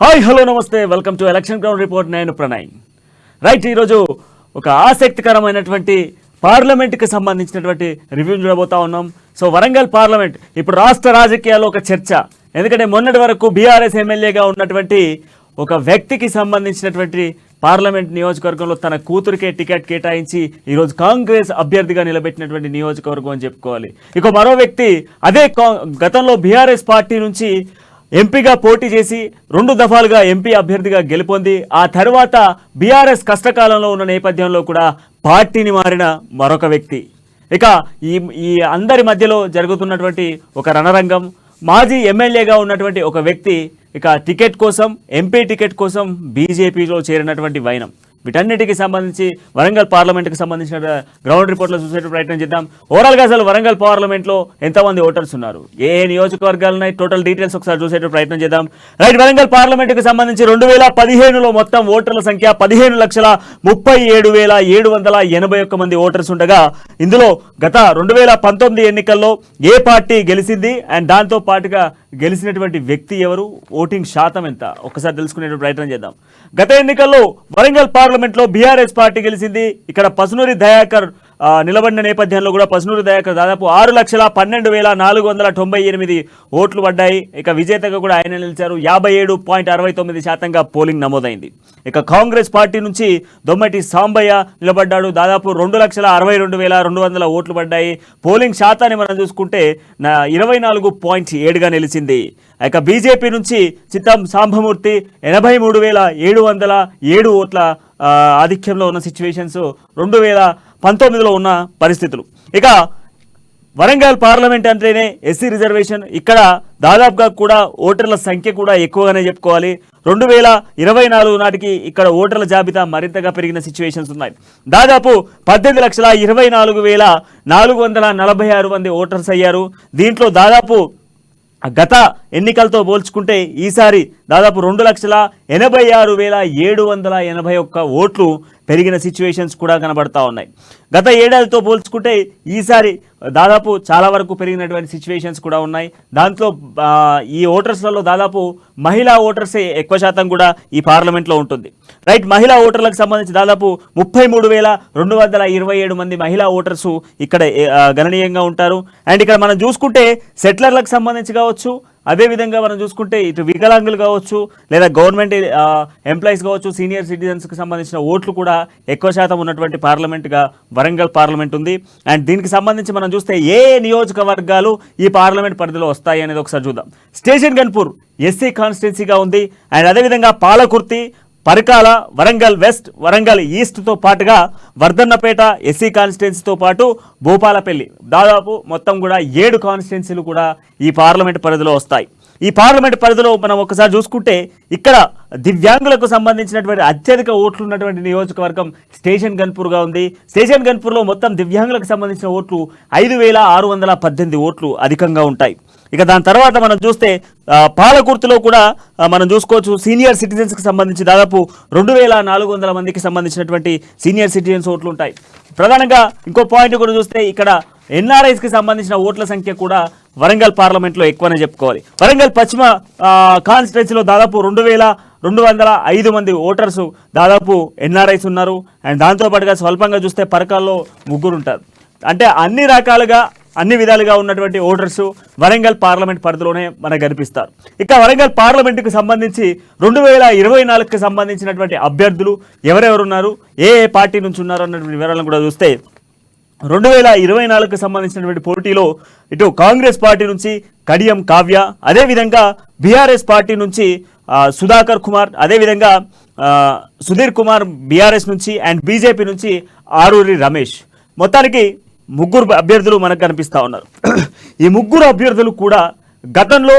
Hi hello నమస్తే welcome to election ground report. నేను Pranay. Right, ఈరోజు ఒక ఆసక్తికరమైనటువంటి పార్లమెంట్కి సంబంధించినటువంటి రివ్యూ చూడబోతా ఉన్నాం. సో వరంగల్ పార్లమెంట్ ఇప్పుడు రాష్ట్ర రాజకీయాల్లో ఒక చర్చ. ఎందుకంటే మొన్నటి వరకు బీఆర్ఎస్ ఎమ్మెల్యేగా ఉన్నటువంటి ఒక వ్యక్తికి సంబంధించినటువంటి పార్లమెంట్ నియోజకవర్గంలో తన కూతురికే టికెట్ కేటాయించి ఈరోజు కాంగ్రెస్ అభ్యర్థిగా నిలబెట్టినటువంటి నియోజకవర్గం అని చెప్పుకోవాలి. ఇక మరో వ్యక్తి అదే గతంలో బీఆర్ఎస్ పార్టీ నుంచి ఎంపీగా పోటీ చేసి 2 దఫాలుగా ఎంపీ అభ్యర్థిగా గెలుపొంది ఆ తర్వాత బీఆర్ఎస్ కష్టకాలంలో ఉన్న నేపథ్యంలో కూడా పార్టీని మారిన మరొక వ్యక్తి. ఇక ఈ అందరి మధ్యలో జరుగుతున్నటువంటి ఒక రణరంగం. మాజీ ఎమ్మెల్యేగా ఉన్నటువంటి ఒక వ్యక్తి ఇక టికెట్ కోసం, ఎంపీ టికెట్ కోసం బీజేపీలో చేరినటువంటి వైనం. వీటన్నిటికి సంబంధించి వరంగల్ పార్లమెంట్కి సంబంధించిన గ్రౌండ్ రిపోర్ట్లో చూసే ప్రయత్నం చేద్దాం. ఓవరాల్గా అసలు వరంగల్ పార్లమెంట్లో ఎంతమంది ఓటర్స్ ఉన్నారు, ఏ నియోజకవర్గాలు ఉన్నాయి, టోటల్ డీటెయిల్స్ ఒకసారి చూసే ప్రయత్నం చేద్దాం. రైట్, వరంగల్ పార్లమెంట్కి సంబంధించి 2015లో మొత్తం ఓటర్ల సంఖ్య 15,37,781 మంది ఓటర్స్ ఉండగా ఇందులో గత 2019 ఎన్నికల్లో ఏ పార్టీ గెలిచింది అండ్ దాంతో పాటుగా గెలిచినటువంటి వ్యక్తి ఎవరు, ఓటింగ్ శాతం ఎంత ఒకసారి తెలుసుకునే ప్రయత్నం చేద్దాం. గత ఎన్నికల్లో వరంగల్ పార్లమెంట్లో బీఆర్ఎస్ పార్టీ గెలిచింది. ఇక్కడ పసునూరి దయాకర్ నిలబడిన నేపథ్యంలో కూడా పసునూరి దయాకర్ దాదాపు 6,12,498 ఓట్లు పడ్డాయి. ఇక విజేతగా కూడా ఆయన నిలిచారు. 57.69% పోలింగ్ నమోదైంది. ఇక కాంగ్రెస్ పార్టీ నుంచి దొమ్మటి సాంబయ్య నిలబడ్డాడు. దాదాపు 2,62,200 ఓట్లు పడ్డాయి. పోలింగ్ శాతాన్ని మనం చూసుకుంటే 24.7గా నిలిచింది. ఇక బీజేపీ నుంచి చిత్తం సాంబమూర్తి 83,707 ఓట్ల ఆధిక్యంలో ఉన్న సిచ్యువేషన్స్ 2019లో ఉన్న పరిస్థితులు. ఇక వరంగల్ పార్లమెంట్ అంటేనే ఎస్సీ రిజర్వేషన్. ఇక్కడ దాదాపుగా కూడా ఓటర్ల సంఖ్య కూడా ఎక్కువగానే చెప్పుకోవాలి. 2024 నాటికి ఇక్కడ ఓటర్ల జాబితా మరింతగా పెరిగిన సిచ్యువేషన్స్ ఉన్నాయి. దాదాపు 18,24,446 మంది ఓటర్స్ అయ్యారు. దీంట్లో దాదాపు గత ఎన్నికలతో పోల్చుకుంటే ఈసారి దాదాపు 2,86,781 ఓట్లు పెరిగిన సిచ్యువేషన్స్ కూడా కనబడతా ఉన్నాయి. గత ఏడాదితో పోల్చుకుంటే ఈసారి దాదాపు చాలా వరకు పెరిగినటువంటి సిచ్యువేషన్స్ కూడా ఉన్నాయి. దాంట్లో ఈ ఓటర్స్లలో దాదాపు మహిళా ఓటర్సే ఎక్కువ శాతం కూడా ఈ పార్లమెంట్లో ఉంటుంది. రైట్, మహిళా ఓటర్లకు సంబంధించి దాదాపు 33,227 మంది మహిళా ఓటర్సు ఇక్కడ గణనీయంగా ఉంటారు. అండ్ ఇక్కడ మనం చూసుకుంటే సెటిలర్లకు సంబంధించి కావచ్చు, అదేవిధంగా మనం చూసుకుంటే ఇటు వికలాంగులు కావచ్చు, లేదా గవర్నమెంట్ ఎంప్లాయీస్ కావచ్చు, సీనియర్ సిటిజన్స్కి సంబంధించిన ఓట్లు కూడా ఎక్కువ శాతం ఉన్నటువంటి పార్లమెంట్గా వరంగల్ పార్లమెంట్ ఉంది. అండ్ దీనికి సంబంధించి మనం చూస్తే ఏ నియోజకవర్గాలు ఈ పార్లమెంట్ పరిధిలో వస్తాయి అనేది ఒకసారి చూద్దాం. స్టేషన్ గన్పూర్ ఎస్సీ కాన్స్టిట్యున్సీగా ఉంది. అండ్ అదేవిధంగా పాలకుర్తి, పరకాల, వరంగల్ వెస్ట్, వరంగల్ ఈస్ట్తో పాటుగా వర్ధన్నపేట ఎస్సీ కాన్స్టిట్యున్సీతో పాటు భూపాలపల్లి, దాదాపు మొత్తం కూడా 7 కాన్స్టిట్యున్సీలు కూడా ఈ పార్లమెంట్ పరిధిలో వస్తాయి. ఈ పార్లమెంట్ పరిధిలో మనం ఒకసారి చూసుకుంటే ఇక్కడ దివ్యాంగులకు సంబంధించినటువంటి అత్యధిక ఓట్లు ఉన్నటువంటి నియోజకవర్గం స్టేషన్ గన్పూర్గా ఉంది. స్టేషన్ గన్పూర్లో మొత్తం దివ్యాంగులకు సంబంధించిన ఓట్లు 5,618 ఓట్లు అధికంగా ఉంటాయి. ఇక దాని తర్వాత మనం చూస్తే పాలకుర్తిలో కూడా మనం చూసుకోవచ్చు సీనియర్ సిటిజన్స్కి సంబంధించి దాదాపు 2,400 మందికి సంబంధించినటువంటి సీనియర్ సిటిజన్స్ ఓట్లు ఉంటాయి. ప్రధానంగా ఇంకో పాయింట్ కూడా చూస్తే ఇక్కడ ఎన్ఆర్ఐస్కి సంబంధించిన ఓట్ల సంఖ్య కూడా వరంగల్ పార్లమెంట్లో ఎక్కువనే చెప్పుకోవాలి. వరంగల్ పశ్చిమ కాన్స్టిట్యున్సీలో దాదాపు 2,205 మంది ఓటర్సు దాదాపు ఎన్ఆర్ఐస్ ఉన్నారు. అండ్ దాంతోపాటుగా స్వల్పంగా చూస్తే పరకాల్లో 3 ఉంటారు. అంటే అన్ని రకాలుగా అన్ని విధాలుగా ఉన్నటువంటి ఓటర్సు వరంగల్ పార్లమెంట్ పరిధిలోనే మనకు కనిపిస్తారు. ఇక వరంగల్ పార్లమెంటుకు సంబంధించి 2024కి సంబంధించినటువంటి అభ్యర్థులు ఎవరెవరున్నారు, ఏ పార్టీ నుంచి ఉన్నారు అన్నటువంటి వివరాలను కూడా చూస్తే 2024కి సంబంధించినటువంటి పోటీలో ఇటు కాంగ్రెస్ పార్టీ నుంచి కడియం కావ్య, అదేవిధంగా బీఆర్ఎస్ పార్టీ నుంచి సుధాకర్ కుమార్, అదేవిధంగా సుధీర్ కుమార్ బీఆర్ఎస్ నుంచి, అండ్ బీజేపీ నుంచి ఆరూరి రమేష్. మొత్తానికి 3 అభ్యర్థులు మనకు కనిపిస్తూ ఉన్నారు. ఈ 3 అభ్యర్థులు కూడా గతంలో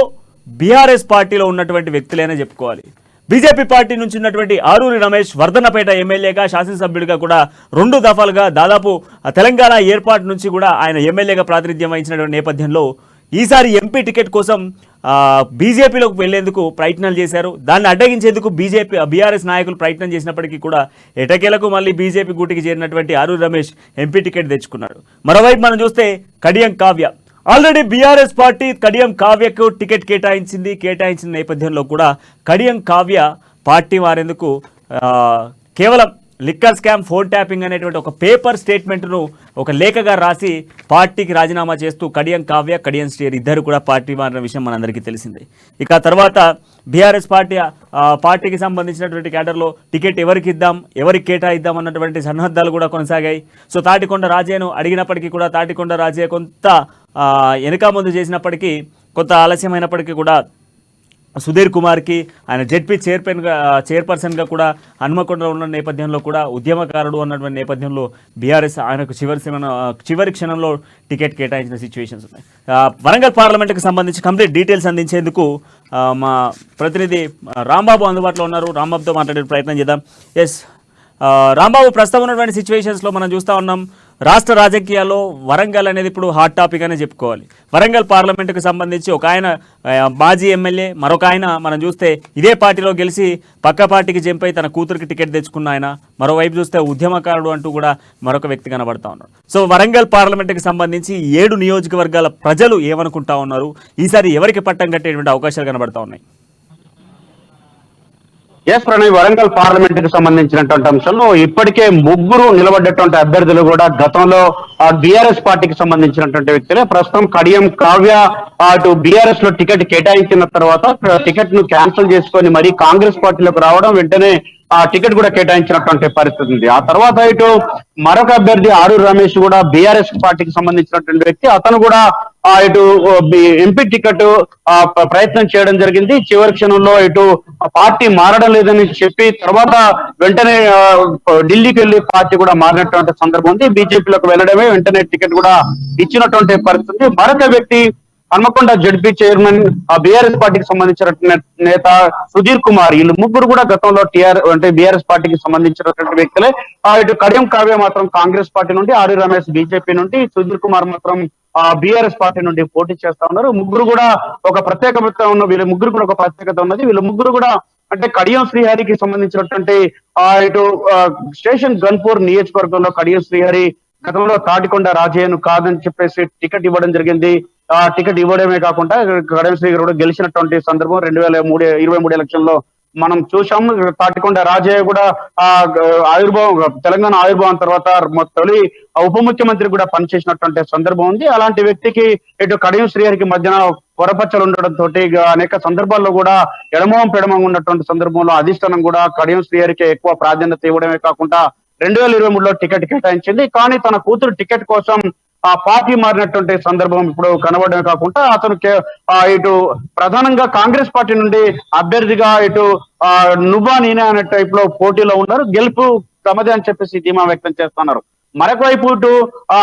బీఆర్ఎస్ పార్టీలో ఉన్నటువంటి వ్యక్తులేనే చెప్పుకోవాలి. బీజేపీ పార్టీ నుంచి ఉన్నటువంటి ఆరూరి రమేష్ వర్ధన్నపేట ఎమ్మెల్యేగా, శాసనసభ్యుడిగా కూడా 2 దఫాలుగా దాదాపు తెలంగాణ ఏర్పాటు నుంచి కూడా ఆయన ఎమ్మెల్యేగా ప్రాతినిధ్యం వహించినటువంటి నేపథ్యంలో ఈసారి ఎంపీ టికెట్ కోసం బీజేపీలోకి వెళ్లేందుకు ప్రయత్నాలు చేశారు. దాన్ని అడ్డగించేందుకు బీఆర్ఎస్ నాయకులు ప్రయత్నం చేసినప్పటికీ కూడా ఎటకేలకు మళ్ళీ బీజేపీ గూటికి చేరినటువంటి ఆరూరి రమేష్ ఎంపీ టికెట్ తెచ్చుకున్నాడు. మరోవైపు మనం చూస్తే Kadiyam Kavya already BRS party Kadiyam కావ్యకు టికెట్ కేటాయించిన నేపథ్యంలో కూడా కడియం కావ్య పార్టీ మారేందుకు కేవలం లిక్కర్ స్కామ్, ఫోన్ ట్యాపింగ్ అనేటువంటి ఒక పేపర్ స్టేట్మెంట్ను ఒక లేఖగా రాసి పార్టీకి రాజీనామా చేస్తూ కడియం కావ్య, కడియం శ్రీహరి ఇద్దరు కూడా పార్టీ మారిన విషయం మనందరికీ తెలిసిందే. ఇక తర్వాత బీఆర్ఎస్ పార్టీకి సంబంధించినటువంటి క్యాడర్లో టికెట్ ఎవరికి కేటాయిద్దాం అన్నటువంటి సన్నద్ధాలు కూడా కొనసాగాయి. సో తాటికొండ రాజయ్యను అడిగినప్పటికీ కూడా తాటికొండ రాజయ్య కొంత వెనుక ముందు చేసినప్పటికీ, కొంత ఆలస్యమైనప్పటికీ కూడా సుధీర్ కుమార్కి ఆయన జెడ్పీ చైర్పర్సన్గా కూడా హన్మకొండలో ఉన్న నేపథ్యంలో కూడా ఉద్యమకారుడు అన్నటువంటి నేపథ్యంలో బీఆర్ఎస్ ఆయనకు చివరి క్షణంలో టికెట్ కేటాయించిన సిచ్యువేషన్స్ ఉన్నాయి. వరంగల్ పార్లమెంట్కి సంబంధించి కంప్లీట్ డీటెయిల్స్ అందించేందుకు మా ప్రతినిధి రాంబాబు అందుబాటులో ఉన్నారు. రాంబాబుతో మాట్లాడే ప్రయత్నం చేద్దాం. ఎస్ రాంబాబు, ప్రస్తుతం ఉన్నటువంటి సిచ్యువేషన్స్లో మనం చూస్తూ ఉన్నాం, రాష్ట్ర రాజకీయాల్లో వరంగల్ అనేది ఇప్పుడు హాట్ టాపిక్ అనే చెప్పుకోవాలి. వరంగల్ పార్లమెంటుకు సంబంధించి ఒక ఆయన మాజీ ఎమ్మెల్యే, మరొక ఆయన మనం చూస్తే ఇదే పార్టీలో గెలిచి పక్క పార్టీకి జంప్ అయి తన కూతురికి టికెట్ తెచ్చుకున్న ఆయన, మరోవైపు చూస్తే ఉద్యమకారుడు అంటూ కూడా మరొక వ్యక్తి కనబడతా ఉన్నారు. సో వరంగల్ పార్లమెంటుకి సంబంధించి 7 నియోజకవర్గాల ప్రజలు ఏమనుకుంటా ఉన్నారు, ఈసారి ఎవరికి పట్టం కట్టేటువంటి అవకాశాలు కనబడతా ఉన్నాయి? ప్రణయ్, వరంగల్ పార్లమెంట్ కి సంబంధించినటువంటి అంశంలో ఇప్పటికే 3 నిలబడ్డటువంటి అభ్యర్థులు కూడా గతంలో బీఆర్ఎస్ పార్టీకి సంబంధించినటువంటి వ్యక్తులే. ప్రస్తుతం కడియం కావ్య అటు బీఆర్ఎస్ లో టికెట్ కేటాయించిన తర్వాత టికెట్ ను క్యాన్సిల్ చేసుకొని మరి కాంగ్రెస్ పార్టీలోకి రావడం, వెంటనే ఆ టికెట్ కూడా కేటాయించినటువంటి పరిస్థితి ఉంది. ఆ తర్వాత ఇటు మరొక అభ్యర్థి ఆరూరు రమేష్ కూడా బీఆర్ఎస్ పార్టీకి సంబంధించినటువంటి వ్యక్తి, అతను కూడా ఇటు ఎంపీ టికెట్ ప్రయత్నం చేయడం జరిగింది. చివరి క్షణంలో ఇటు పార్టీ మారడం లేదని చెప్పి తర్వాత వెంటనే ఢిల్లీకి వెళ్లి పార్టీ కూడా మారినటువంటి సందర్భం ఉంది. బీజేపీలోకి వెళ్ళడమే వెంటనే టికెట్ కూడా ఇచ్చినటువంటి పరిస్థితి. మరొక వ్యక్తి హన్మకొండ జడ్పీ చైర్మన్, బీఆర్ఎస్ పార్టీకి సంబంధించిన నేత సుధీర్ కుమార్, వీళ్ళు 3 కూడా గతంలో బీఆర్ఎస్ పార్టీకి సంబంధించినటువంటి వ్యక్తులే. ఇటు కడియం కావ్య మాత్రం కాంగ్రెస్ పార్టీ నుండి, ఆర్ రమేష్ బీజేపీ నుండి, సుధీర్ కుమార్ మాత్రం బీఆర్ఎస్ పార్టీ నుండి పోటీ చేస్తా ఉన్నారు. 3 కూడా ఒక ప్రత్యేకత ఉన్న వీళ్ళ 3 కూడా ఒక ప్రత్యేకత ఉన్నది. వీళ్ళ 3 కూడా అంటే కడియం శ్రీహరికి సంబంధించినటువంటి ఇటు స్టేషన్ గన్పూర్ నియోజకవర్గంలో కడియం శ్రీహరి గతంలో తాటికొండ రాజయ్యను కాదని చెప్పేసి టికెట్ ఇవ్వడం జరిగింది. టికెట్ ఇవ్వడమే కాకుండా కడియం శ్రీహరి కూడా గెలిచినటువంటి సందర్భం 2023 ఎలక్షన్ లో మనం చూసాము. తాటికొండ రాజయ్య కూడా తెలంగాణ ఆవిర్భావం తర్వాత తొలి ఉప ముఖ్యమంత్రి కూడా పనిచేసినటువంటి సందర్భం ఉంది. అలాంటి వ్యక్తికి ఇటు కడియం శ్రీహరికి మధ్యన పొరపచ్చలు ఉండడంతో అనేక సందర్భాల్లో కూడా ఎడమం పెడమం ఉన్నటువంటి సందర్భంలో అధిష్టానం కూడా కడియం శ్రీహరికి ఎక్కువ ప్రాధాన్యత ఇవ్వడమే కాకుండా 2023లో టికెట్ కేటాయించింది. కానీ తన కూతురు టికెట్ కోసం పార్టీ మారినటువంటి సందర్భం ఇప్పుడు కనబడమే కాకుండా అతను ఇటు ప్రధానంగా కాంగ్రెస్ పార్టీ నుండి అభ్యర్థిగా ఇటు నువ్వా నేనే అనే టైప్ లో పోటీలో ఉన్నారు. గెలుపు తమదే అని చెప్పేసి ధీమా వ్యక్తం చేస్తున్నారు. మరొక వైపు ఇటు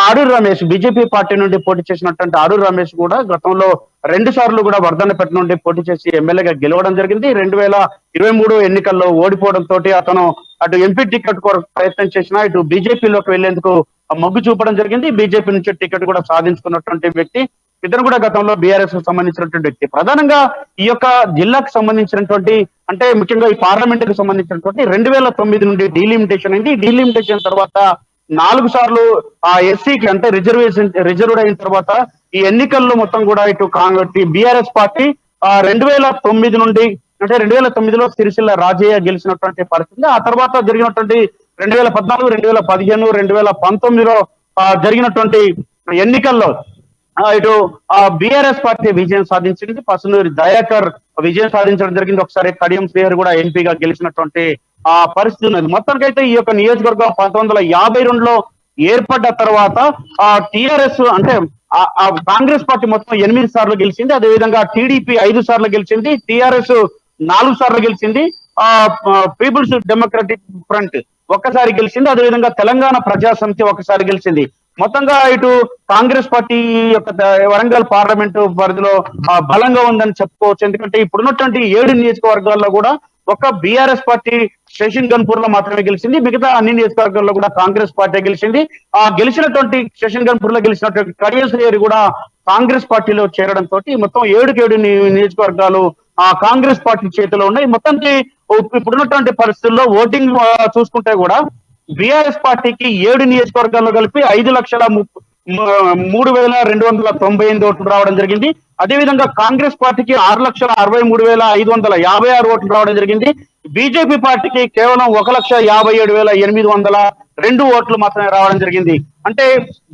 ఆరూరు రమేష్ బీజేపీ పార్టీ నుండి పోటీ చేసినటువంటి ఆరూరు రమేష్ కూడా గతంలో 2 సార్లు కూడా వర్ధన్నపేట నుండి పోటీ చేసి ఎమ్మెల్యేగా గెలవడం జరిగింది. 2023 ఎన్నికల్లో ఓడిపోవడంతో అతను అటు ఎంపీ టికెట్ కొరకు ప్రయత్నం చేసినా ఇటు బీజేపీలోకి వెళ్లేందుకు మొగ్గు చూపడం జరిగింది. బీజేపీ నుంచి టికెట్ కూడా సాధించుకున్నటువంటి వ్యక్తి. ఇతను కూడా గతంలో బీఆర్ఎస్ కు సంబంధించినటువంటి వ్యక్తి. ప్రధానంగా ఈ యొక్క జిల్లాకు సంబంధించినటువంటి అంటే ముఖ్యంగా ఈ పార్లమెంట్ కు సంబంధించినటువంటి 2009 నుండి డీలిమిటేషన్ అయింది. డీలిమిటేషన్ తర్వాత 4 సార్లు ఎస్సీకి అంటే రిజర్వ్డ్ అయిన తర్వాత ఈ ఎన్నికల్లో మొత్తం కూడా ఇటు బీఆర్ఎస్ పార్టీ 2009 నుండి అంటే 2009లో సిరిసిల్ల రాజయ్య గెలిచినటువంటి పరిస్థితి. ఆ తర్వాత జరిగినటువంటి 2014, 2015, 2019లో జరిగినటువంటి ఎన్నికల్లో ఇటు బీఆర్ఎస్ పార్టీ విజయం సాధించింది. పసునూరి దయాకర్ విజయం సాధించడం జరిగింది. ఒకసారి కడియం శ్రీహరి కూడా ఎంపీగా గెలిచినటువంటి పరిస్థితి ఉన్నది. మొత్తానికైతే ఈ యొక్క నియోజకవర్గం 1952లో ఏర్పడ్డ తర్వాత టిఆర్ఎస్ అంటే కాంగ్రెస్ పార్టీ మొత్తం 8 సార్లు గెలిచింది. అదేవిధంగా టీడీపీ 5 సార్లు గెలిచింది. టిఆర్ఎస్ 4 సార్లు గెలిచింది. పీపుల్స్ డెమోక్రటిక్ ఫ్రంట్ ఒక్కసారి గెలిచింది. అదేవిధంగా తెలంగాణ ప్రజా సమితి ఒకసారి గెలిచింది. మొత్తంగా ఇటు కాంగ్రెస్ పార్టీ యొక్క వరంగల్ పార్లమెంటు పరిధిలో బలంగా ఉందని చెప్పుకోవచ్చు. ఎందుకంటే ఇప్పుడున్నటువంటి 7 నియోజకవర్గాల్లో కూడా ఒక బీఆర్ఎస్ పార్టీ స్టేషన్ గన్పూర్ లో మాత్రమే గెలిచింది. మిగతా అన్ని నియోజకవర్గాల్లో కూడా కాంగ్రెస్ పార్టీ గెలిచింది. గెలిచినటువంటి స్టేషన్ గన్పూర్ లో గెలిచినటువంటి కడియం శ్రీహరి కూడా కాంగ్రెస్ పార్టీలో చేరడంతో మొత్తం 7 నియోజకవర్గాలు కాంగ్రెస్ పార్టీ చేతిలో ఉన్నాయి. మొత్తానికి ఇప్పుడున్నటువంటి పరిస్థితుల్లో ఓటింగ్ చూసుకుంటే కూడా బీఆర్ఎస్ పార్టీకి 7 నియోజకవర్గాల్లో కలిపి 5,30,000 3,298 ఓట్లు రావడం జరిగింది. అదేవిధంగా కాంగ్రెస్ పార్టీకి 6,63,556 ఓట్లు రావడం జరిగింది. బీజేపీ పార్టీకి కేవలం 1,57,802 ఓట్లు మాత్రమే రావడం జరిగింది. అంటే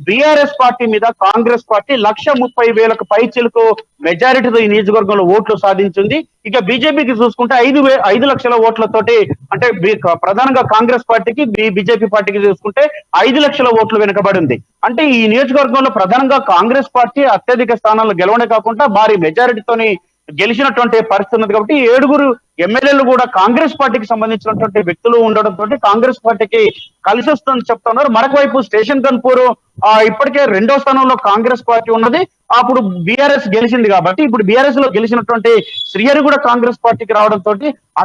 బీఆర్ఎస్ పార్టీ మీద కాంగ్రెస్ పార్టీ 1,30,000 పైచిలకు మెజారిటీతో ఈ నియోజకవర్గంలో ఓట్లు సాధించింది. ఇక బీజేపీకి చూసుకుంటే 5 లక్షల ఓట్లతోటి, అంటే ప్రధానంగా కాంగ్రెస్ పార్టీకి బీజేపీ పార్టీకి చూసుకుంటే 5 లక్షల ఓట్లు వెనుకబడి ఉంది. అంటే ఈ నియోజకవర్గంలో ప్రధానంగా కాంగ్రెస్ పార్టీ అత్యధిక స్థానాల్లో గెలవడే కాకుండా భారీ మెజారిటీతోని గెలిచినటువంటి పరిస్థితి ఉన్నది. కాబట్టి 7 ఎమ్మెల్యేలు కూడా కాంగ్రెస్ పార్టీకి సంబంధించినటువంటి వ్యక్తులు ఉండడంతో కాంగ్రెస్ పార్టీకి కలిసి వస్తుందని చెప్తున్నారు. మరొక వైపు స్టేషన్ గన్పూర్ ఇప్పటికే 2వ స్థానంలో కాంగ్రెస్ పార్టీ ఉన్నది. అప్పుడు బీఆర్ఎస్ గెలిచింది కాబట్టి ఇప్పుడు బీఆర్ఎస్ లో గెలిచినటువంటి శ్రీహరి కూడా కాంగ్రెస్ పార్టీకి రావడంతో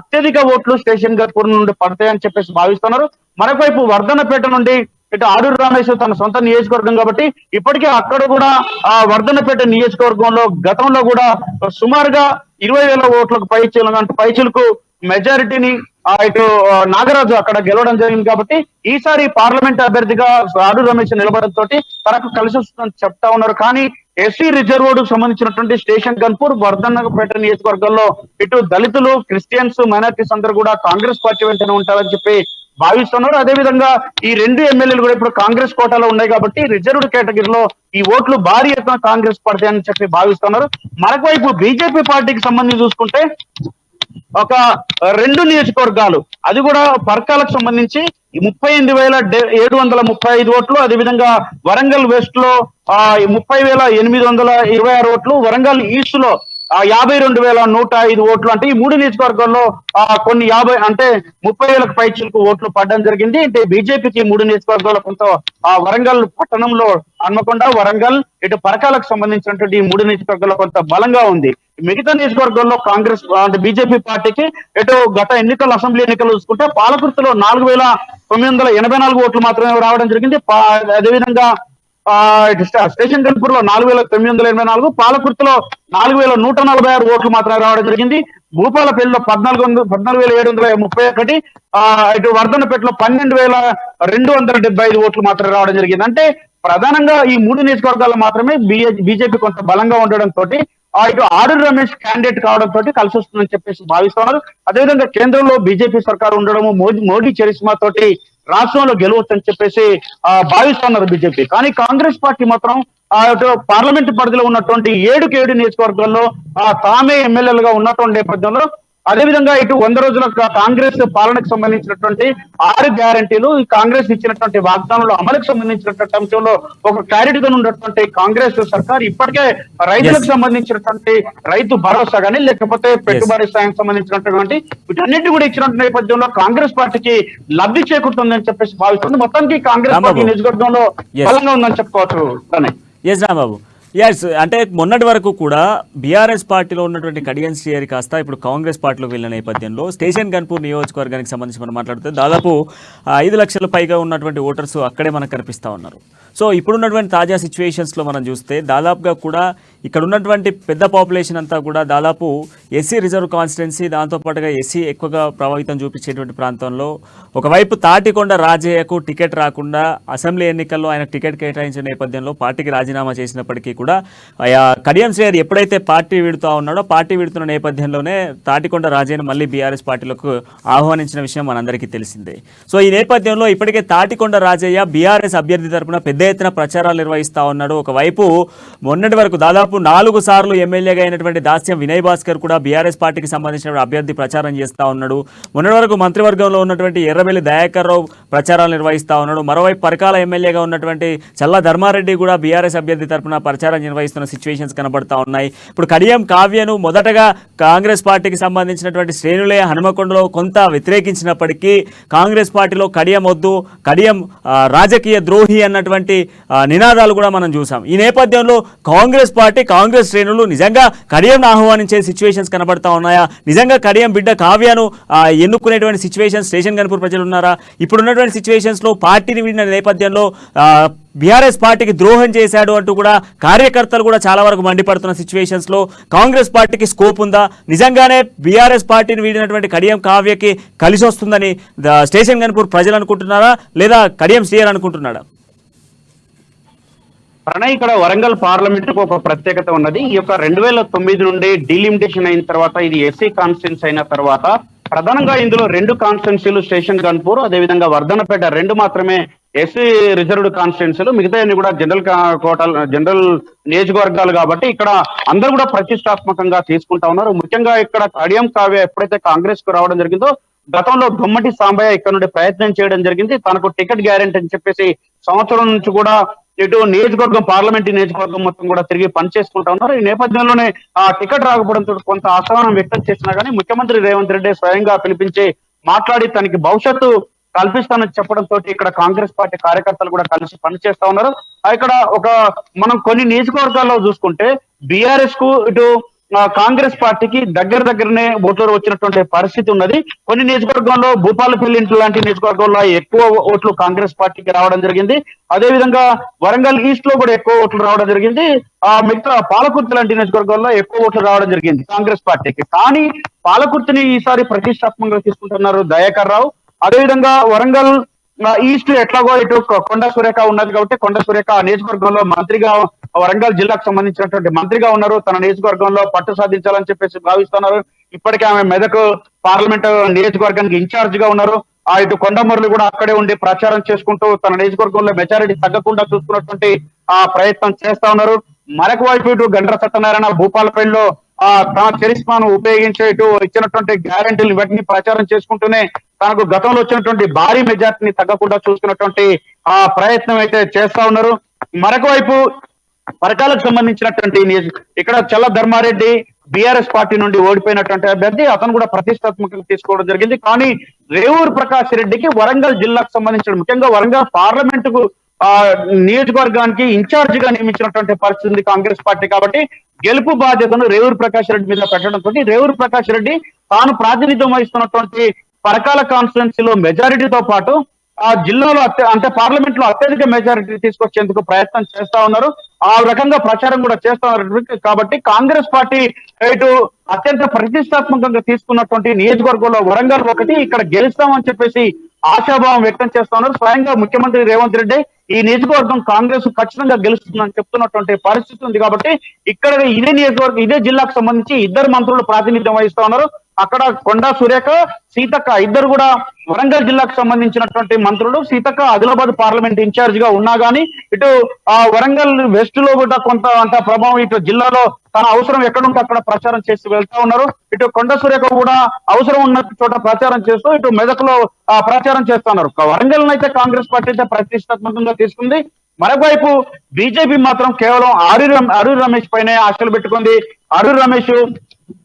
అత్యధిక ఓట్లు స్టేషన్ గన్పూర్ నుండి పడతాయని చెప్పేసి భావిస్తున్నారు. మరొక వైపు వర్ధన్నపేట నుండి ఇటు ఆడూరు రమేష్ తన సొంత నియోజకవర్గం కాబట్టి ఇప్పటికే అక్కడ కూడా వర్ధన్నపేట నియోజకవర్గంలో గతంలో కూడా సుమారుగా 20,000 ఓట్లకు పైచిలకు మెజారిటీని ఇటు నాగరాజు అక్కడ గెలవడం జరిగింది. కాబట్టి ఈసారి పార్లమెంట్ అభ్యర్థిగా ఆడూరు రమేష్ నిలబడంతో తనకు కలిసి వస్తుందని చెప్తా ఉన్నారు. కానీ ఎస్సీ రిజర్వ్డ్ సంబంధించినటువంటి స్టేషన్ గన్పూర్ వర్ధన్నపేట నియోజకవర్గంలో ఇటు దళితులు, క్రిస్టియన్స్, మైనారిటీస్ అందరూ కూడా కాంగ్రెస్ పార్టీ వెంటనే ఉంటారని చెప్పి భావిస్తున్నారు. అదేవిధంగా ఈ 2 ఎమ్మెల్యేలు కూడా ఇప్పుడు కాంగ్రెస్ కోటాలో ఉన్నాయి కాబట్టి రిజర్వ్డ్ కేటగిరీలో ఈ ఓట్లు భారీ ఎత్తున కాంగ్రెస్ పడతాయని చెప్పి భావిస్తున్నారు. మరొక వైపు బీజేపీ పార్టీకి సంబంధించి చూసుకుంటే ఒక 2 నియోజకవర్గాలు, అది కూడా పర్కాలకు సంబంధించి 38,735 ఓట్లు, అదేవిధంగా వరంగల్ వెస్ట్ లో 30,826 ఓట్లు, వరంగల్ ఈస్ట్ లో 52,105 ఓట్లు. అంటే ఈ 3 నియోజకవర్గాల్లో కొన్ని 30,000 పైచిలకు ఓట్లు పడడం జరిగింది. అంటే బీజేపీకి 3 నియోజకవర్గాల్లో కొంత వరంగల్ పట్టణంలో హన్మకొండ, వరంగల్, ఇటు పరకాలకు సంబంధించినటువంటి ఈ 3 నియోజకవర్గాల్లో కొంత బలంగా ఉంది. మిగతా నియోజకవర్గాల్లో కాంగ్రెస్ అంటే బీజేపీ పార్టీకి ఇటు గత అసెంబ్లీ ఎన్నికలు చూసుకుంటే పాలకుర్తిలో 4,984 ఓట్లు మాత్రమే రావడం జరిగింది. అదేవిధంగా స్టేషన్ గన్పూర్ లో 4,984, పాలకుర్తిలో 4,146 ఓట్లు మాత్రమే రావడం జరిగింది. భూపాలపల్లిలో 14,731, ఇటు వర్ధన్నపేటలో 12,275 ఓట్లు మాత్రమే రావడం జరిగింది. అంటే ప్రధానంగా ఈ 3 నియోజకవర్గాల్లో మాత్రమే బీజేపీ కొంత బలంగా ఉండడంతో ఇటు ఆడూరు రమేష్ క్యాండిడేట్ కావడంతో కలిసి వస్తుందని చెప్పేసి భావిస్తున్నారు. అదేవిధంగా కేంద్రంలో బీజేపీ సర్కారు ఉండడము, మోడీ చరిస్మా తోటి రాష్ట్రంలో గెలవచ్చని చెప్పేసి భావిస్తున్నారు బీజేపీ. కానీ కాంగ్రెస్ పార్టీ మాత్రం పార్లమెంట్ పరిధిలో ఉన్నటువంటి 7 నియోజకవర్గాల్లో తామే ఎమ్మెల్యేలుగా ఉన్నటువంటి నేపథ్యంలో, అదేవిధంగా ఇటు 100 రోజుల కాంగ్రెస్ పాలనకు సంబంధించినటువంటి 6 గ్యారంటీలు, ఈ కాంగ్రెస్ ఇచ్చినటువంటి వాగ్దానాలు అమలుకు సంబంధించినటువంటి అంశంలో ఒక క్లారిటీగా ఉన్నటువంటి కాంగ్రెస్ సర్కార్ ఇప్పటికే రైతులకు సంబంధించినటువంటి రైతు భరోసా కానీ లేకపోతే పెట్టుబడి సాయం సంబంధించినటువంటి వీటన్నిటి కూడా ఇచ్చినటువంటి నేపథ్యంలో కాంగ్రెస్ పార్టీకి లబ్ధి చేకూరుతుందని చెప్పేసి భావిస్తుంది. మొత్తానికి కాంగ్రెస్ పార్టీ నియోజకవర్గంలో బలంగా ఉందని చెప్పుకోవచ్చు. రాంబాబు, అంటే మొన్నటి వరకు కూడా బీఆర్ఎస్ పార్టీలో ఉన్నటువంటి కడియం శ్రీహరి కాస్త ఇప్పుడు కాంగ్రెస్ పార్టీలోకి వెళ్ళిన నేపథ్యంలో స్టేషన్ గన్పూర్ నియోజకవర్గానికి సంబంధించి మనం మాట్లాడితే దాదాపు 5 లక్షల పైగా ఉన్నటువంటి ఓటర్స్ అక్కడే మనకు కనిపిస్తూ ఉన్నారు. సో ఇప్పుడున్నటువంటి తాజా సిచ్యువేషన్స్లో మనం చూస్తే దాదాపుగా కూడా ఇక్కడ ఉన్నటువంటి పెద్ద పాపులేషన్ అంతా కూడా దాదాపు ఎస్సీ రిజర్వ్ కాన్స్టిట్యున్సీ, దాంతోపాటుగా ఎస్సీ ఎక్కువగా ప్రభావితం చూపించేటువంటి ప్రాంతంలో ఒకవైపు తాటికొండ రాజయ్యకు టికెట్ రాకుండా అసెంబ్లీ ఎన్నికల్లో ఆయన టికెట్ కేటాయించిన నేపథ్యంలో పార్టీకి రాజీనామా చేసినప్పటికీ కూడా కడియం శ్రీహరి ఎప్పుడైతే పార్టీ వీడుతూ ఉన్నాడో పార్టీ వీడుతున్న నేపథ్యంలోనే తాటికొండ రాజయ్యను మళ్ళీ బీఆర్ఎస్ పార్టీలకు ఆహ్వానించిన విషయం మనందరికీ తెలిసిందే. సో ఈ నేపథ్యంలో ఇప్పటికే తాటికొండ రాజయ్య బీఆర్ఎస్ అభ్యర్థి తరపున పెద్ద ఎత్తున ప్రచారాలు నిర్వహిస్తూ ఉన్నాడు. ఒకవైపు మొన్నటి వరకు దాదాపు 4 సార్లు ఎమ్మెల్యేగా అయినటువంటి దాస్యం వినయ్ భాస్కర్ కూడా బీఆర్ఎస్ పార్టీకి సంబంధించిన అభ్యర్థి ప్రచారం చేస్తూ ఉన్నాడు. మొన్నటి వరకు మంత్రివర్గంలో ఉన్నటువంటి ఎర్రబెల్లి దయాకర్ రావు ప్రచారాలు నిర్వహిస్తూ ఉన్నాడు. మరోవైపు పరకాల ఎమ్మెల్యేగా ఉన్నటువంటి చల్లా ధర్మారెడ్డి కూడా బీఆర్ఎస్ అభ్యర్థి తరపున ప్రచారం నిర్వహిస్తున్న సిచ్యువేషన్స్ కనబడతా ఉన్నాయి. ఇప్పుడు కడియం కావ్యను మొదటగా కాంగ్రెస్ పార్టీకి సంబంధించినటువంటి శ్రేణులే హనుమకొండలో కొంత వ్యతిరేకించినప్పటికీ కాంగ్రెస్ పార్టీలో కడియం వద్దు, కడియం రాజకీయ ద్రోహి అన్నటువంటి నినాదాలు కూడా మనం చూసాం. ఈ నేపథ్యంలో కాంగ్రెస్ పార్టీ, కాంగ్రెస్ శ్రేణులు నిజంగా కడియంను ఆహ్వానించే సిచ్యువేషన్స్ కనబడతా ఉన్నాయా? నిజంగా కడియం బిడ్డ కావ్యను ఎన్నుకునేటువంటి సిచ్యువేషన్స్ స్టేషన్ గన్పూర్ ప్రజలు ఉన్నారా? ఇప్పుడున్నటువంటి సిచ్యువేషన్స్లో పార్టీని వీడిన నేపథ్యంలో బీఆర్ఎస్ పార్టీకి ద్రోహం చేశాడు అంటూ కూడా కార్యకర్తలు కూడా చాలా వరకు మండిపడుతున్న సిచ్యువేషన్స్లో కాంగ్రెస్ పార్టీకి స్కోప్ ఉందా? నిజంగానే బీఆర్ఎస్ పార్టీని వీడినటువంటి కడియం కావ్యకి కలిసి వస్తుందని స్టేషన్ గన్పూర్ ప్రజలు అనుకుంటున్నారా, లేదా కడియం శ్రీహరి అనుకుంటున్నాడా? ప్రణయ్, ఇక్కడ వరంగల్ పార్లమెంట్ కు ఒక ప్రత్యేకత ఉన్నది. ఈ యొక్క 2009 నుండి డీలిమిటేషన్ అయిన తర్వాత, ఇది ఎస్సీ కాన్స్టిట్యున్సీ అయిన తర్వాత ప్రధానంగా ఇందులో 2 కాన్స్టిట్యున్సీలు, స్టేషన్ గన్పూర్ అదేవిధంగా వర్ధనపేట 2 మాత్రమే ఎస్సీ రిజర్వ్డ్ కాన్స్టిట్యున్సీలు. మిగతా కూడా జనరల్ నియోజకవర్గాలు కాబట్టి ఇక్కడ అందరూ కూడా ప్రతిష్టాత్మకంగా తీసుకుంటా ఉన్నారు. ముఖ్యంగా ఇక్కడ కడియం కావ్య ఎప్పుడైతే కాంగ్రెస్ కు రావడం జరిగిందో, గతంలో గుమ్మటి సాంబయ్య ఇక్కడ నుండి ప్రయత్నం చేయడం జరిగింది. తనకు టికెట్ గ్యారెంటీ అని చెప్పేసి సంవత్సరం నుంచి కూడా ఇటు నియోజకవర్గం, పార్లమెంట్ నియోజకవర్గం మొత్తం కూడా తిరిగి పనిచేసుకుంటా ఉన్నారు. ఈ నేపథ్యంలోనే ఆ టికెట్ రాకపోవడంతో కొంత అసహనం వ్యక్తం చేసినా కానీ ముఖ్యమంత్రి రేవంత్ రెడ్డి స్వయంగా పిలిపించి మాట్లాడి తనకి భవిష్యత్తు కల్పిస్తానని చెప్పడంతో ఇక్కడ కాంగ్రెస్ పార్టీ కార్యకర్తలు కూడా కలిసి పనిచేస్తా ఉన్నారు. ఇక్కడ మనం కొన్ని నియోజకవర్గాల్లో చూసుకుంటే బీఆర్ఎస్ కు ఇటు కాంగ్రెస్ పార్టీకి దగ్గరనే ఓట్లు వచ్చినటువంటి పరిస్థితి ఉన్నది. కొన్ని నియోజకవర్గంలో భూపాలపల్లి లాంటి నియోజకవర్గంలో ఎక్కువ ఓట్లు కాంగ్రెస్ పార్టీకి రావడం జరిగింది. అదే విధంగా వరంగల్ ఈస్ట్ లో కూడా ఎక్కువ ఓట్లు రావడం జరిగింది. మిగతా పాలకుర్తి లాంటి నియోజకవర్గాల్లో ఎక్కువ ఓట్లు రావడం జరిగింది కాంగ్రెస్ పార్టీకి. కానీ పాలకుర్తిని ఈసారి ప్రతిష్టాత్మకంగా తీసుకుంటున్నారు దయాకర్ రావు. అదేవిధంగా వరంగల్ ఈస్ట్ ఎట్లాగో ఇటు కొండ సురేఖ ఉన్నది కాబట్టి కొండ సురేఖ నియోజకవర్గంలో మంత్రిగా, వరంగల్ జిల్లాకు సంబంధించినటువంటి మంత్రిగా ఉన్నారు. తన నియోజకవర్గంలో పట్టు సాధించాలని చెప్పేసి భావిస్తున్నారు. ఇప్పటికే ఆమె మెదక్ పార్లమెంట్ నియోజకవర్గానికి ఇన్ఛార్జ్ గా ఉన్నారు. ఇటు కొండమూరులు కూడా అక్కడే ఉండి ప్రచారం చేసుకుంటూ తన నియోజకవర్గంలో మెజారిటీ తగ్గకుండా చూసుకున్నటువంటి ప్రయత్నం చేస్తా ఉన్నారు. మరొక వైపు ఇటు గండ్ర సత్యనారాయణ భూపాలపల్లిలో తన చరిస్మాను ఉపయోగించే ఇటు ఇచ్చినటువంటి గ్యారెంటీలు ఇవన్నీ ప్రచారం చేసుకుంటూనే తనకు గతంలో వచ్చినటువంటి భారీ మెజార్టీని తగ్గకుండా చూసుకున్నటువంటి ప్రయత్నం అయితే చేస్తా ఉన్నారు. మరొక వైపు పరకాలకు సంబంధించినటువంటి ఇక్కడ చల్ల ధర్మారెడ్డి బీఆర్ఎస్ పార్టీ నుండి ఓడిపోయినటువంటి అభ్యర్థి, అతను కూడా ప్రతిష్టాత్మకంగా తీసుకోవడం జరిగింది. కానీ రేవూరు ప్రకాష్ రెడ్డికి వరంగల్ జిల్లాకు సంబంధించిన, ముఖ్యంగా వరంగల్ పార్లమెంట్ కు నియోజకవర్గానికి ఇన్ఛార్జ్ గా నియమించినటువంటి పరిస్థితి ఉంది కాంగ్రెస్ పార్టీ. కాబట్టి గెలుపు బాధ్యతను రేవూరు ప్రకాష్ రెడ్డి మీద పెట్టడంతో రేవూరు ప్రకాష్ రెడ్డి తాను ప్రాతినిధ్యం వహిస్తున్నటువంటి పరకాల కాన్స్టిట్యున్సీలో మెజారిటీతో పాటు ఆ జిల్లాలో అంటే పార్లమెంట్ లో అత్యధిక మెజారిటీ తీసుకొచ్చేందుకు ప్రయత్నం చేస్తా ఉన్నారు. ఆ రకంగా ప్రచారం కూడా చేస్తా ఉన్నారు. కాబట్టి కాంగ్రెస్ పార్టీ ఇటు అత్యంత ప్రతిష్టాత్మకంగా తీసుకున్నటువంటి నియోజకవర్గంలో వరంగల్ ఒకటి, ఇక్కడ గెలుస్తామని చెప్పేసి ఆశాభావం వ్యక్తం చేస్తా ఉన్నారు. స్వయంగా ముఖ్యమంత్రి రేవంత్ రెడ్డి ఈ నియోజకవర్గం కాంగ్రెస్ ఖచ్చితంగా గెలుస్తుందని చెప్తున్నటువంటి పరిస్థితి ఉంది. కాబట్టి ఇక్కడ ఇదే నియోజకవర్గం, ఇదే జిల్లాకు సంబంధించి 2 మంత్రులు ప్రాతినిధ్యం వహిస్తా ఉన్నారు. అక్కడ కొండా సురేఖ, సీతక్క ఇద్దరు కూడా వరంగల్ జిల్లాకు సంబంధించినటువంటి మంత్రులు. సీతక్క ఆదిలాబాద్ పార్లమెంట్ ఇన్ఛార్జ్ గా ఉన్నా గానీ ఇటు వరంగల్ వెస్ట్ లో కూడా కొంత అంత ప్రభావం ఇటు జిల్లాలో తన అవసరం ఎక్కడుంటే అక్కడ ప్రచారం చేసి వెళ్తా ఉన్నారు. ఇటు కొండ సురేఖ కూడా అవసరం ఉన్న చోట ప్రచారం చేస్తూ ఇటు మెదక్ లో ప్రచారం చేస్తా ఉన్నారు. వరంగల్ అయితే కాంగ్రెస్ పార్టీ అయితే ప్రతిష్టాత్మకంగా తీసుకుంది. మరోవైపు బీజేపీ మాత్రం కేవలం ఆరూరి రమేష్ పైనే ఆశలు పెట్టుకుంది. ఆరూరి రమేష్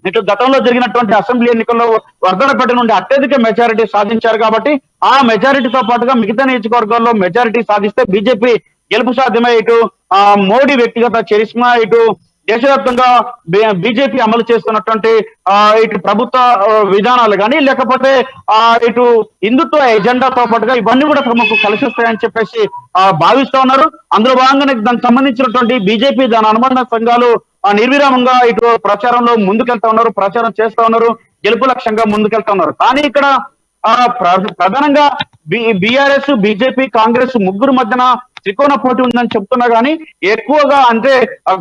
ఇటు గతంలో జరిగినటువంటి అసెంబ్లీ ఎన్నికల్లో వర్ధనపేట నుండి అత్యధిక మెజారిటీ సాధించారు. కాబట్టి ఆ మెజారిటీతో పాటుగా మిగతా నియోజకవర్గాల్లో మెజారిటీ సాధిస్తే బీజేపీ గెలుపు సాధ్యమే. ఇటు మోడీ వ్యక్తిగత చరిస్మా, ఇటు దేశవ్యాప్తంగా బీజేపీ అమలు చేస్తున్నటువంటి ఇటు ప్రభుత్వ విధానాలు కానీ లేకపోతే ఇటు హిందుత్వ ఎజెండాతో పాటుగా ఇవన్నీ కూడా తమకు కలిసి వస్తాయని చెప్పేసి భావిస్తా ఉన్నారు. అందులో భాగంగానే దానికి సంబంధించినటువంటి బీజేపీ దాని అనుబంధ సంఘాలు నిర్విరామంగా ఇటు ప్రచారంలో ముందుకెళ్తా ఉన్నారు, ప్రచారం చేస్తా ఉన్నారు, గెలుపు లక్ష్యంగా ముందుకెళ్తా ఉన్నారు. కానీ ఇక్కడ ప్రధానంగా బీఆర్ఎస్, బీజేపీ, కాంగ్రెస్ ముగ్గురు మధ్యన త్రికోణ పోటీ ఉందని చెప్తున్నా గానీ ఎక్కువగా అంటే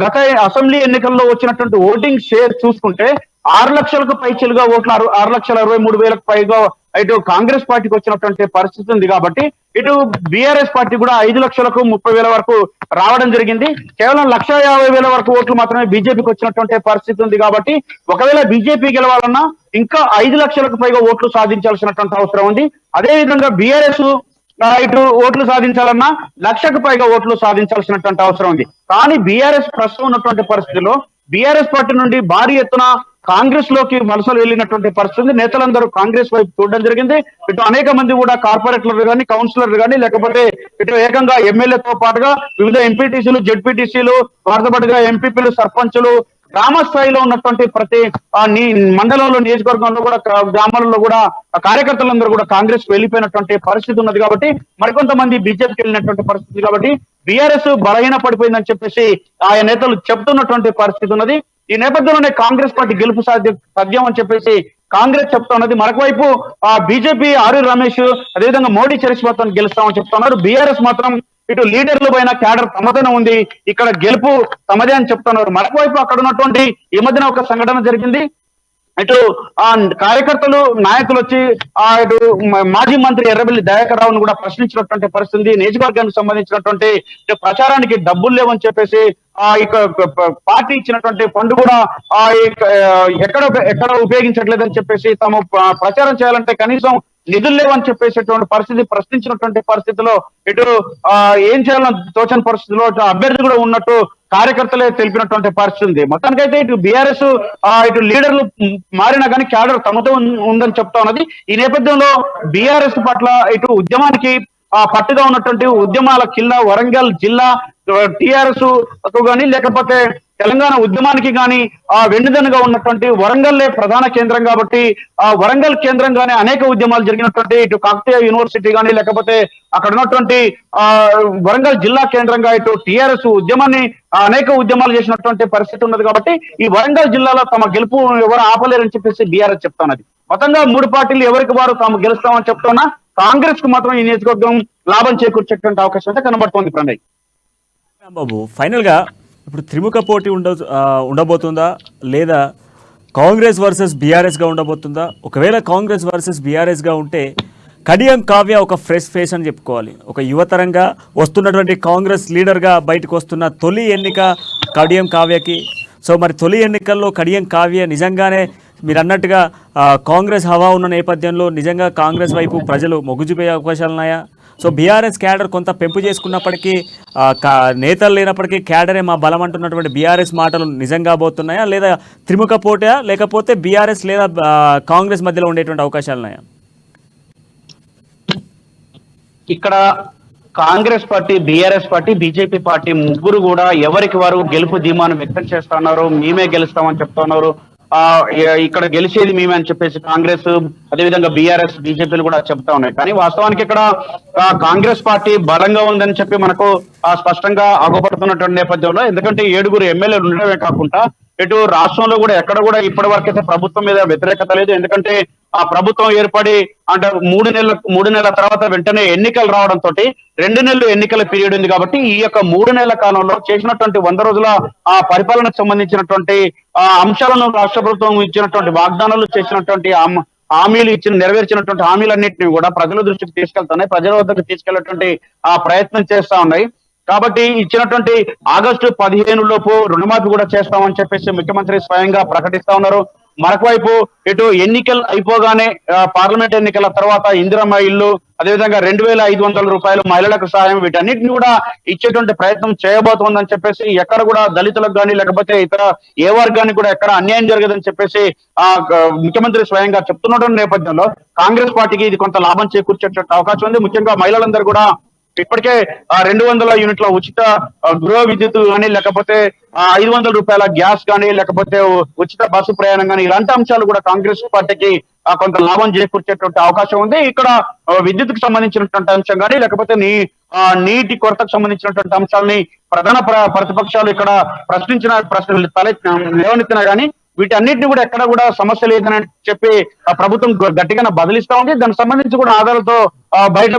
గత అసెంబ్లీ ఎన్నికల్లో వచ్చినటువంటి ఓటింగ్ షేర్ చూసుకుంటే 6 లక్షలకు పైచిలుగా ఓట్లు 6,63,000 పైగా ఇటు కాంగ్రెస్ పార్టీకి వచ్చినటువంటి పరిస్థితి ఉంది. కాబట్టి ఇటు బీఆర్ఎస్ పార్టీ కూడా 5,30,000 వరకు రావడం జరిగింది. కేవలం 1,50,000 వరకు ఓట్లు మాత్రమే బీజేపీకి వచ్చినటువంటి పరిస్థితి ఉంది. కాబట్టి ఒకవేళ బీజేపీ గెలవాలన్నా ఇంకా 5 లక్షలకు పైగా ఓట్లు సాధించాల్సినటువంటి అవసరం ఉంది. అదే విధంగా బీఆర్ఎస్ ఇటు ఓట్లు సాధించాలన్నా 1,00,000కు పైగా ఓట్లు సాధించాల్సినటువంటి అవసరం ఉంది. కానీ బీఆర్ఎస్ ప్రస్తుతం ఉన్నటువంటి పరిస్థితిలో బీఆర్ఎస్ పార్టీ నుండి భారీ ఎత్తున కాంగ్రెస్ లోకి వలసలు వెళ్ళినటువంటి పరిస్థితి. నేతలందరూ కాంగ్రెస్ వైపు చూడడం జరిగింది. ఇటు అనేక మంది కూడా కార్పొరేటర్లు కానీ, కౌన్సిలర్లు కానీ, లేకపోతే ఇటు ఏకంగా ఎమ్మెల్యేతో పాటుగా వివిధ ఎంపీటీసీలు, జెడ్పీటీసీలు, వారితో పాటుగా ఎంపీపీలు, సర్పంచులు, గ్రామ స్థాయిలో ఉన్నటువంటి ప్రతి మండలంలో, నియోజకవర్గంలో కూడా, గ్రామాలలో కూడా కార్యకర్తలందరూ కూడా కాంగ్రెస్ వెళ్ళిపోయినటువంటి పరిస్థితి ఉన్నది. కాబట్టి మరికొంతమంది బీజేపీకి వెళ్ళినటువంటి పరిస్థితి. కాబట్టి బీఆర్ఎస్ బలహీన పడిపోయిందని చెప్పేసి ఆయా నేతలు చెప్తున్నటువంటి పరిస్థితి ఉన్నది. ఈ నేపథ్యంలోనే కాంగ్రెస్ పార్టీ గెలుపు సాధ్యం అని చెప్పేసి కాంగ్రెస్ చెప్తా ఉన్నది. మరొకవైపు బీజేపీ ఆరూరి రమేష్, అదేవిధంగా మోడీ చరిస్మాతో గెలుస్తామని చెప్తున్నారు. బీఆర్ఎస్ మాత్రం ఇటు లీడర్ల పైన క్యాడర్ తమదనం ఉంది, ఇక్కడ గెలుపు తమదే అని చెప్తున్నారు. మరొకవైపు అక్కడ ఉన్నటువంటి ఈ మధ్యన ఒక సంఘటన జరిగింది. ఇటు ఆ కార్యకర్తలు నాయకులు వచ్చి ఇటు మాజీ మంత్రి ఎర్రబెల్లి దయాకర్ రావును కూడా ప్రశ్నించినటువంటి పరిస్థితి. నియోజకవర్గానికి సంబంధించినటువంటి డబ్బులు లేవని చెప్పేసి ఇక పార్టీ ఇచ్చినటువంటి ఫండ్ కూడా ఎక్కడ ఉపయోగించట్లేదని చెప్పేసి తాము ప్రచారం చేయాలంటే కనీసం నిధులు లేవని చెప్పేసేటువంటి పరిస్థితి, ప్రశ్నించినటువంటి పరిస్థితిలో ఇటు ఏం చేయాలని తోచని పరిస్థితిలో అభ్యర్థి కూడా ఉన్నట్టు కార్యకర్తలే తెలిపినటువంటి పరిస్థితి ఉంది. మొత్తానికైతే ఇటు బీఆర్ఎస్ ఇటు లీడర్లు మారినా కానీ క్యాడర్ తమతో ఉందని చెప్తా ఉన్నది. ఈ నేపథ్యంలో బీఆర్ఎస్ పట్ల ఇటు ఉద్యమానికి పట్టుగా ఉన్నటువంటి ఉద్యమాల కిల్లా వరంగల్ జిల్లా టిఆర్ఎస్ కానీ లేకపోతే తెలంగాణ ఉద్యమానికి కానీ వెన్నుదన్నుగా ఉన్నటువంటి వరంగల్లే ప్రధాన కేంద్రం కాబట్టి వరంగల్ కేంద్రంగానే అనేక ఉద్యమాలు జరిగినటువంటి ఇటు కాకతీయ యూనివర్సిటీ కానీ లేకపోతే అక్కడ ఉన్నటువంటి వరంగల్ జిల్లా కేంద్రంగా ఇటు టిఆర్ఎస్ ఉద్యమాన్ని అనేక ఉద్యమాలు చేసినటువంటి పరిస్థితి ఉన్నది కాబట్టి ఈ వరంగల్ జిల్లాలో తమ గెలుపు ఎవరు ఆపలేరని చెప్పేసి బీఆర్ఎస్ చెప్తున్నది. మొత్తంగా మూడు పార్టీలు ఎవరికి వారు తాము గెలుస్తామని చెప్తున్నా కాంగ్రెస్ కు మాత్రం ఈ నియోజకవర్గం లాభం చేకూర్చేటువంటి అవకాశం అయితే కనబడుతోంది. ప్రణయ్ బాబు, ఫైనల్ గా ఇప్పుడు త్రిముఖ పోటీ ఉండబోతుందా లేదా కాంగ్రెస్ వర్సెస్ బీఆర్ఎస్ గా ఉండబోతుందా? ఒకవేళ కాంగ్రెస్ వర్సెస్ బీఆర్ఎస్ గా ఉంటే కడియం కావ్య ఒక ఫ్రెష్ ఫేస్ అని చెప్పుకోవాలి. ఒక యువతరంగా వస్తున్నటువంటి కాంగ్రెస్ లీడర్గా బయటకు వస్తున్న తొలి ఎన్నిక కడియం కావ్యకి. సో మరి తొలి ఎన్నికల్లో కడియం కావ్య నిజంగానే మీరు అన్నట్టుగా కాంగ్రెస్ హవా ఉన్న నేపథ్యంలో నిజంగా కాంగ్రెస్ వైపు ప్రజలు మొగ్గుజూపే అవకాశాలు ఉన్నాయా? సో బీఆర్ఎస్ క్యాడర్ కొంత పెంపు చేసుకున్నప్పటికీ నేతలు లేనప్పటికీ క్యాడరే మా బలం అంటున్నటువంటి బీఆర్ఎస్ మాటలు నిజంగా పోతున్నాయా లేదా త్రిముఖ పోటా లేకపోతే బీఆర్ఎస్ లేదా కాంగ్రెస్ మధ్యలో ఉండేటువంటి అవకాశాలు ఉన్నాయా? ఇక్కడ Congress party, BRS party, BJP party ముగ్గురు కూడా ఎవరికి వారు గెలుపు ధీమాను వ్యక్తం చేస్తున్నారు. మేమే గెలుస్తామని చెప్తున్నారు. ఇక్కడ గెలిచేది మేమే అని చెప్పేసి కాంగ్రెస్ అదేవిధంగా బీఆర్ఎస్ బీజేపీలు కూడా చెప్తా ఉన్నాయి. కానీ వాస్తవానికి ఇక్కడ కాంగ్రెస్ పార్టీ బలంగా ఉందని చెప్పి మనకు స్పష్టంగా అగపడుతున్నటువంటి నేపథ్యంలో, ఎందుకంటే 7 ఎమ్మెల్యేలు ఉండడమే కాకుండా ఇటు రాష్ట్రంలో కూడా ఎక్కడ కూడా ఇప్పటి వరకైతే ప్రభుత్వం మీద వ్యతిరేకత లేదు. ఎందుకంటే ఆ ప్రభుత్వం ఏర్పడి అంటే 3 నెలల తర్వాత వెంటనే ఎన్నికలు రావడంతో 2 నెలలు ఎన్నికల పీరియడ్ ఉంది కాబట్టి ఈ యొక్క 3 నెలల కాలంలో చేసినటువంటి 100 రోజుల పరిపాలనకు సంబంధించినటువంటి అంశాలను రాష్ట్ర ప్రభుత్వం ఇచ్చినటువంటి వాగ్దానాలు చేసినటువంటి హామీలు నెరవేర్చినటువంటి హామీలన్నింటినీ కూడా ప్రజల దృష్టికి తీసుకెళ్తున్నాయి, ప్రజల వద్దకు తీసుకెళ్లేటువంటి ప్రయత్నం చేస్తా ఉన్నాయి. కాబట్టి ఇచ్చినటువంటి ఆగస్టు 15 లోపు రుణమాఫీ కూడా చేస్తామని చెప్పేసి ముఖ్యమంత్రి స్వయంగా ప్రకటిస్తా ఉన్నారు. మరొకవైపు ఇటు ఎన్నికలు అయిపోగానే పార్లమెంట్ ఎన్నికల తర్వాత ఇందిరమ్మ ఇల్లు అదేవిధంగా 2500 రూపాయలు మహిళలకు సహాయం వీటన్నిటిని కూడా ఇచ్చేటువంటి ప్రయత్నం చేయబోతోందని చెప్పేసి ఎక్కడ కూడా దళితులకు కానీ లేకపోతే ఇతర ఏ వర్గానికి కూడా ఎక్కడ అన్యాయం జరగదని చెప్పేసి ముఖ్యమంత్రి స్వయంగా చెప్తున్నటువంటి నేపథ్యంలో కాంగ్రెస్ పార్టీకి ఇది కొంత లాభం చేకూర్చేట అవకాశం ఉంది. ముఖ్యంగా మహిళలందరూ కూడా ఇప్పటికే 200 యూనిట్ల ఉచిత గృహ విద్యుత్ కానీ లేకపోతే 500 రూపాయల గ్యాస్ కానీ లేకపోతే ఉచిత బస్సు ప్రయాణం కానీ ఇలాంటి అంశాలు కూడా కాంగ్రెస్ పార్టీకి కొంత లాభం చేకూర్చేటువంటి అవకాశం ఉంది. ఇక్కడ విద్యుత్కు సంబంధించినటువంటి అంశం కానీ లేకపోతే నీటి కొరతకు సంబంధించినటువంటి అంశాలని ప్రధాన ప్రతిపక్షాలు ఇక్కడ ప్రశ్నలు లేవనెత్తినా కానీ వీటన్నిటిని కూడా ఎక్కడ కూడా సమస్య లేదని చెప్పి ప్రభుత్వం గట్టిగా బదిలిస్తా ఉంది. దానికి సంబంధించి కూడా ఆధారాలతో బయట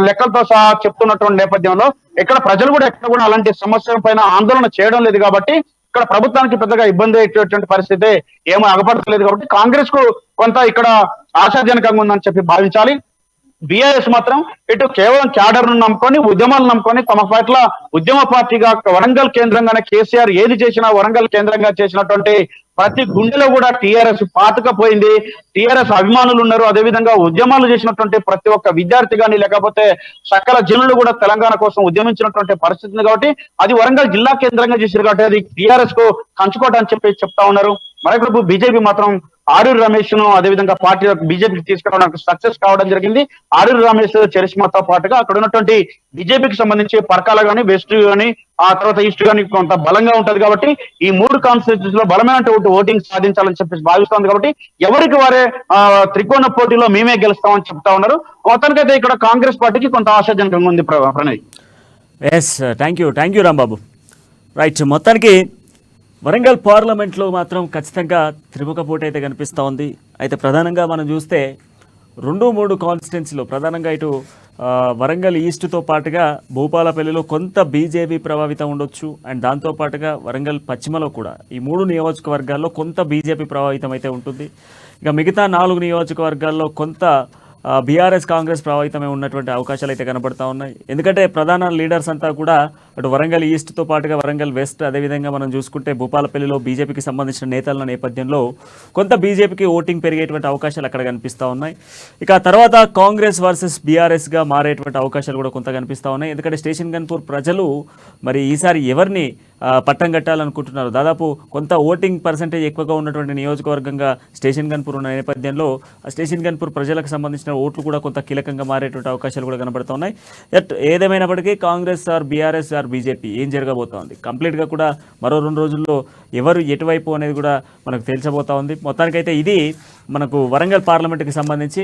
లెక్కలతో సహా చెప్తున్నటువంటి నేపథ్యంలో ఇక్కడ ప్రజలు కూడా ఎక్కడ కూడా అలాంటి సమస్యల పైన ఆందోళన చేయడం లేదు కాబట్టి ఇక్కడ ప్రభుత్వానికి పెద్దగా ఇబ్బంది అయ్యేటువంటి పరిస్థితి ఏమో అగపడలేదు కాబట్టి కాంగ్రెస్ కు కొంత ఇక్కడ ఆశాజనకంగా ఉందని చెప్పి భావించాలి. బీఆర్ఎస్ మాత్రం ఇటు కేవలం క్యాడర్ ను నమ్ముకొని ఉద్యమాలను నమ్ముకొని తమ పట్ల ఉద్యమ పార్టీగా వరంగల్ కేంద్రంగానే కేసీఆర్ ఏది చేసినా వరంగల్ కేంద్రంగా చేసినటువంటి ప్రతి గుండెలో కూడా టీఆర్ఎస్ పాతుకపోయింది. టీఆర్ఎస్ అభిమానులు ఉన్నారు. అదేవిధంగా ఉద్యమాలు చేసినటువంటి ప్రతి ఒక్క విద్యార్థి కానీ లేకపోతే సకల జనులు కూడా తెలంగాణ కోసం ఉద్యమించినటువంటి పరిస్థితి ఉంది కాబట్టి అది వరంగల్ జిల్లా కేంద్రంగా చేశారు కాబట్టి అది టీఆర్ఎస్ కు కంచుకోట అని చెప్పి చెప్తా ఉన్నారు. మరొకరు బీజేపీ మాత్రం ఆరూరి రమేష్ ను అదేవిధంగా పార్టీ బీజేపీకి తీసుకురావడానికి సక్సెస్ కావడం జరిగింది. ఆరూరి రమేష్ చరిష్మాతో పాటుగా అక్కడ ఉన్నటువంటి బీజేపీకి సంబంధించి పరకాల గానీ వెస్ట్ గానీ ఆ తర్వాత ఈస్ట్ గానీ కొంత బలంగా ఉంటది కాబట్టి ఈ 3 కాన్స్టిట్యూన్సీస్ లో బలమైనటువంటి ఓటింగ్ సాధించాలని చెప్పేసి భావిస్తోంది కాబట్టి ఎవరికి వారే త్రికోణ పోటీలో మేమే గెలుస్తామని చెప్తా ఉన్నారు. మొత్తానికైతే ఇక్కడ కాంగ్రెస్ పార్టీకి కొంత ఆశాజనకంగా ఉంది. Pranay, yes, thank you Rambabu. Right, మొత్తానికి వరంగల్ పార్లమెంట్లో మాత్రం ఖచ్చితంగా త్రిముఖ పోటీ అయితే కనిపిస్తూ ఉంది. అయితే ప్రధానంగా మనం చూస్తే 2-3 కాన్స్టిట్యున్సీలో ప్రధానంగా ఇటు వరంగల్ ఈస్ట్తో పాటుగా భూపాలపల్లిలో కొంత బీజేపీ ప్రభావితం ఉండొచ్చు అండ్ దాంతోపాటుగా వరంగల్ పశ్చిమలో కూడా ఈ 3 నియోజకవర్గాల్లో కొంత బీజేపీ ప్రభావితం అయితే ఉంటుంది. ఇక మిగతా 4 నియోజకవర్గాల్లో కొంత బీఆర్ఎస్ కాంగ్రెస్ ప్రభావితమే ఉన్నటువంటి అవకాశాలు అయితే కనబడతా ఉన్నాయి. ఎందుకంటే ప్రధాన లీడర్స్ అంతా కూడా అటు వరంగల్ ఈస్ట్తో పాటుగా వరంగల్ వెస్ట్, అదేవిధంగా మనం చూసుకుంటే భూపాలపల్లిలో బీజేపీకి సంబంధించిన నేతల నేపథ్యంలో కొంత బీజేపీకి ఓటింగ్ పెరిగేటువంటి అవకాశాలు అక్కడ కనిపిస్తూ ఉన్నాయి. ఇక తర్వాత కాంగ్రెస్ వర్సెస్ బీఆర్ఎస్గా మారేటువంటి అవకాశాలు కూడా కొంత కనిపిస్తూ ఉన్నాయి. ఎందుకంటే స్టేషన్ గన్పూర్ ప్రజలు మరి ఈసారి ఎవరిని పట్టం కట్టాలనుకుంటున్నారు. దాదాపు కొంత ఓటింగ్ పర్సెంటేజ్ ఎక్కువగా ఉన్నటువంటి నియోజకవర్గంగా స్టేషన్ గన్పూర్ ఉన్న నేపథ్యంలో ఆ స్టేషన్ గన్పూర్ ప్రజలకు సంబంధించిన ఓట్లు కూడా కొంత కీలకంగా మారేటువంటి అవకాశాలు కూడా కనబడుతున్నాయి. ఏదేమైనప్పటికీ Congress or BRS or BJP ఏం జరగబోతోంది కంప్లీట్గా కూడా మరో 2 రోజుల్లో ఎవరు ఎటువైపు అనేది కూడా మనకు తెలిసబోతా ఉంది. మొత్తానికైతే ఇది మనకు వరంగల్ పార్లమెంట్కి సంబంధించి